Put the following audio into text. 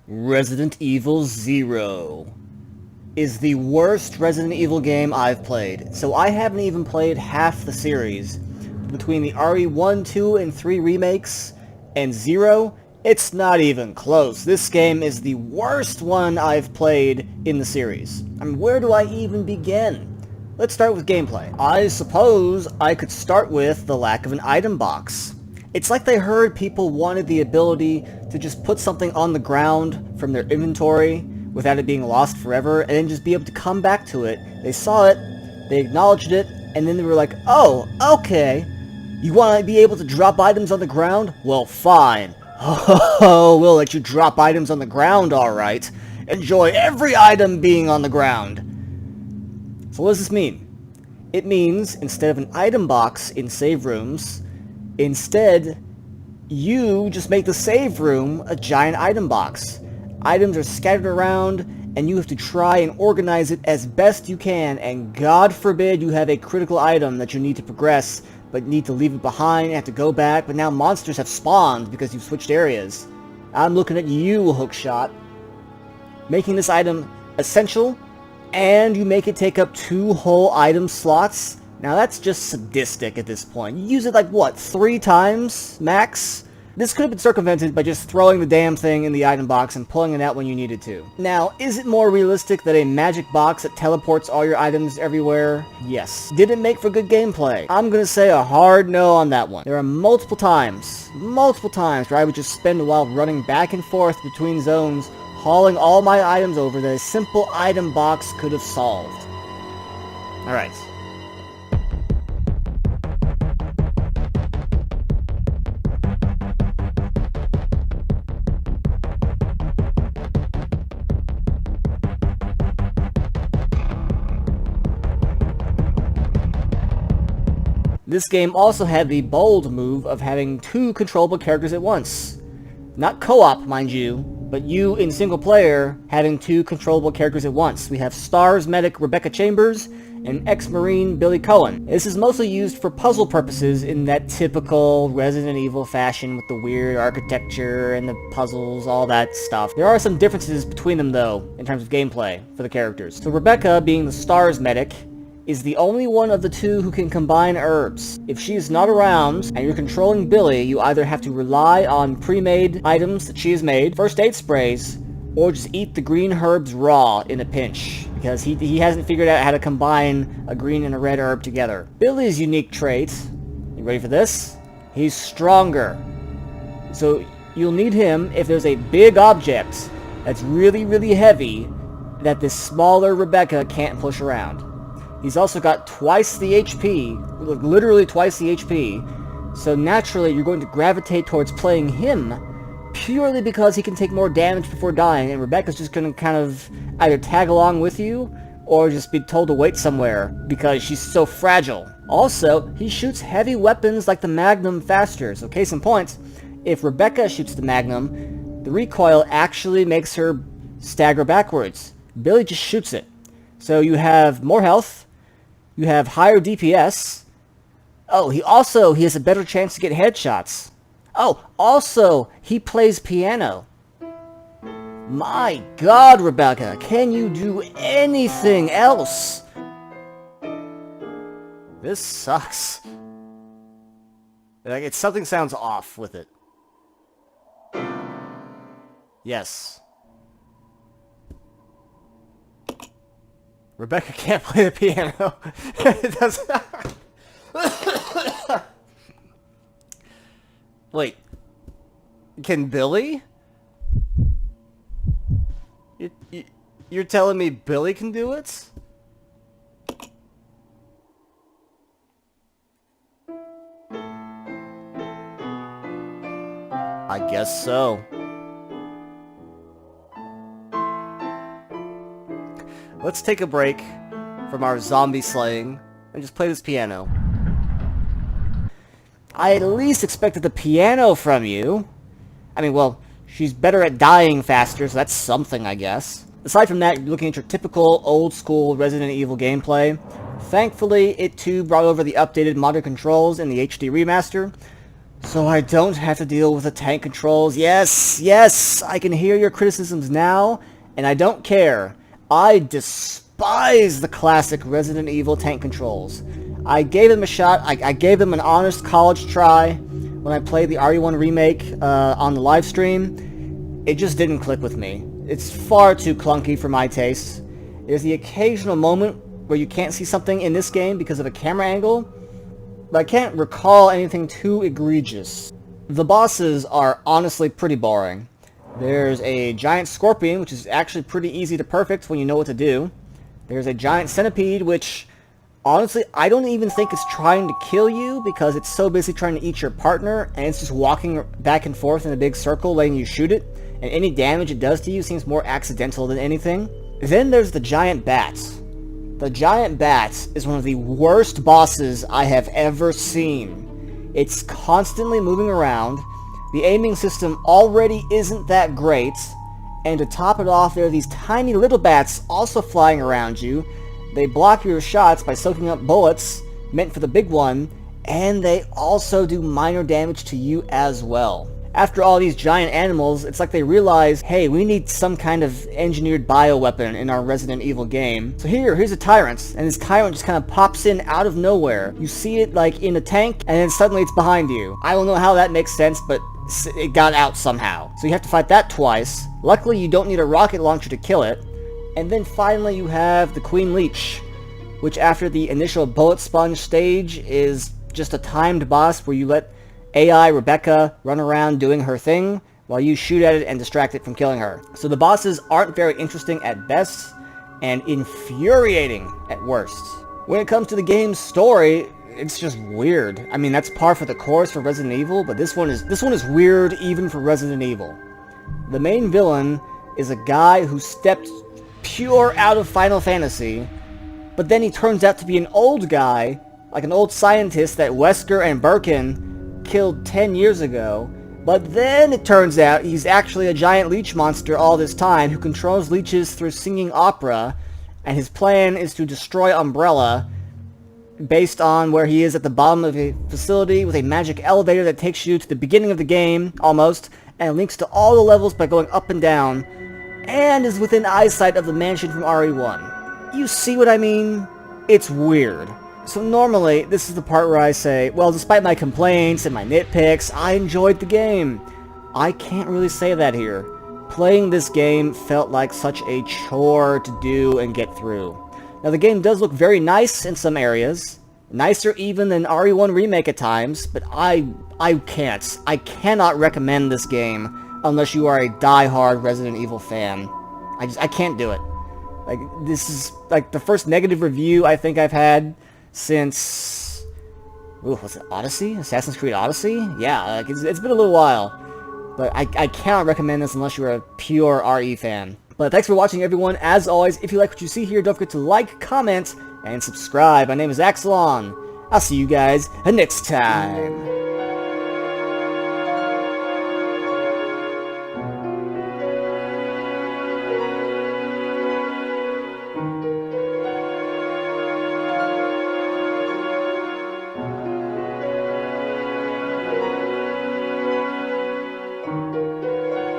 Resident Evil 0 is the worst Resident Evil game I've played, so I haven't even played half the series. Between the RE1, 2, and 3 remakes and 0, it's not even close. This game is the worst one I've played in the series. I mean, where do I even begin? Let's start with gameplay. I suppose I could start with the lack of an item box. It's like they heard people wanted the ability to just put something on the ground from their inventory without it being lost forever, and then just be able to come back to it. They saw it, they acknowledged it, and then they were like, oh, okay, you want to be able to drop items on the ground? Well, fine. Oh, we'll let you drop items on the ground, alright. Enjoy every item being on the ground. So what does this mean? It means, instead of an item box in save rooms, instead, you just make the save room a giant item box. Items are scattered around, and you have to try and organize it as best you can, and God forbid you have a critical item that you need to progress, but need to leave it behind and have to go back, but now monsters have spawned because you've switched areas. I'm looking at you, Hookshot. Making this item essential, and you make it take up 2 whole item slots? Now that's just sadistic at this point. You use it like, what, 3 times, max? This could have been circumvented by just throwing the damn thing in the item box and pulling it out when you needed to. Now, is it more realistic that a magic box that teleports all your items everywhere? Yes. Did it make for good gameplay? I'm gonna say a hard no on that one. There are multiple times where I would just spend a while running back and forth between zones, hauling all my items over that a simple item box could have solved. Alright. This game also had the bold move of having 2 controllable characters at once. Not co-op, mind you, but you in single player having 2 controllable characters at once. We have STARS medic Rebecca Chambers and ex-Marine Billy Cohen. This is mostly used for puzzle purposes in that typical Resident Evil fashion with the weird architecture and the puzzles, all that stuff. There are some differences between them though, in terms of gameplay for the characters. So Rebecca, being the STARS medic, is the only one of the 2 who can combine herbs. If she is not around, and you're controlling Billy, you either have to rely on pre-made items that she has made, first aid sprays, or just eat the green herbs raw in a pinch, because he hasn't figured out how to combine a green and a red herb together. Billy's unique trait, you ready for this? He's stronger. So you'll need him if there's a big object that's really, really heavy that this smaller Rebecca can't push around. He's also got twice the HP, literally twice the HP, so naturally you're going to gravitate towards playing him purely because he can take more damage before dying, and Rebecca's just going to kind of either tag along with you or just be told to wait somewhere because she's so fragile. Also, he shoots heavy weapons like the Magnum faster, so case in point, if Rebecca shoots the Magnum, the recoil actually makes her stagger backwards. Billy just shoots it. So you have more health, you have higher DPS. Oh, he has a better chance to get headshots. Oh, also, he plays piano. My God, Rebecca, can you do anything else? This sucks. Like, something sounds off with it. Yes. Rebecca can't play the piano. It doesn't. Wait. Can Billy? You're telling me Billy can do it? I guess so. Let's take a break from our zombie slaying and just play this piano. I at least expected the piano from you. I mean, well, she's better at dying faster, so that's something, I guess. Aside from that, you're looking at your typical old-school Resident Evil gameplay. Thankfully, it too brought over the updated modern controls in the HD remaster, So I don't have to deal with the tank controls. Yes, yes, I can hear your criticisms now, and I don't care. I despise the classic Resident Evil tank controls. I gave them a shot. I gave them an honest college try when I played the RE1 remake on the live stream. It just didn't click with me. It's far too clunky for my taste. There's the occasional moment where you can't see something in this game because of a camera angle, but I can't recall anything too egregious. The bosses are honestly pretty boring. There's a giant scorpion, which is actually pretty easy to perfect when you know what to do. There's a giant centipede, which honestly I don't even think it's trying to kill you because it's so busy trying to eat your partner, and it's just walking back and forth in a big circle letting you shoot it, and any damage it does to you seems more accidental than anything. Then there's the giant bat. The giant bat is one of the worst bosses I have ever seen. It's constantly moving around. The aiming system already isn't that great. And to top it off, there are these tiny little bats also flying around you. They block your shots by soaking up bullets meant for the big one, and they also do minor damage to you as well. After all these giant animals, it's like they realize, hey, we need some kind of engineered bioweapon in our Resident Evil game. So here's a tyrant, and this tyrant just kind of pops in out of nowhere. You see it like in a tank, and then suddenly it's behind you. I don't know how that makes sense, but it got out somehow. So you have to fight that twice. Luckily, you don't need a rocket launcher to kill it. And then finally you have the Queen Leech, which after the initial bullet sponge stage is just a timed boss where you let AI Rebecca run around doing her thing while you shoot at it and distract it from killing her. So the bosses aren't very interesting at best and infuriating at worst. When it comes to the game's story, it's just weird. I mean, that's par for the course for Resident Evil, but this one is weird even for Resident Evil. The main villain is a guy who stepped pure out of Final Fantasy, but then he turns out to be an old guy, like an old scientist that Wesker and Birkin killed 10 years ago, but then it turns out he's actually a giant leech monster all this time who controls leeches through singing opera, and his plan is to destroy Umbrella based on where he is at the bottom of a facility with a magic elevator that takes you to the beginning of the game, almost, and links to all the levels by going up and down, and is within eyesight of the mansion from RE1. You see what I mean? It's weird. So normally, this is the part where I say, well, despite my complaints and my nitpicks, I enjoyed the game. I can't really say that here. Playing this game felt like such a chore to do and get through. Now, the game does look very nice in some areas, nicer even than RE1 Remake at times, but I cannot recommend this game unless you are a die-hard Resident Evil fan. I can't do it. Like, this is like the first negative review I think I've had since, what's it, Odyssey? Assassin's Creed Odyssey? Yeah, like it's been a little while. But I cannot recommend this unless you're a pure RE fan. But thanks for watching, everyone. As always, if you like what you see here, don't forget to like, comment, and subscribe. My name is Axelon. I'll see you guys next time.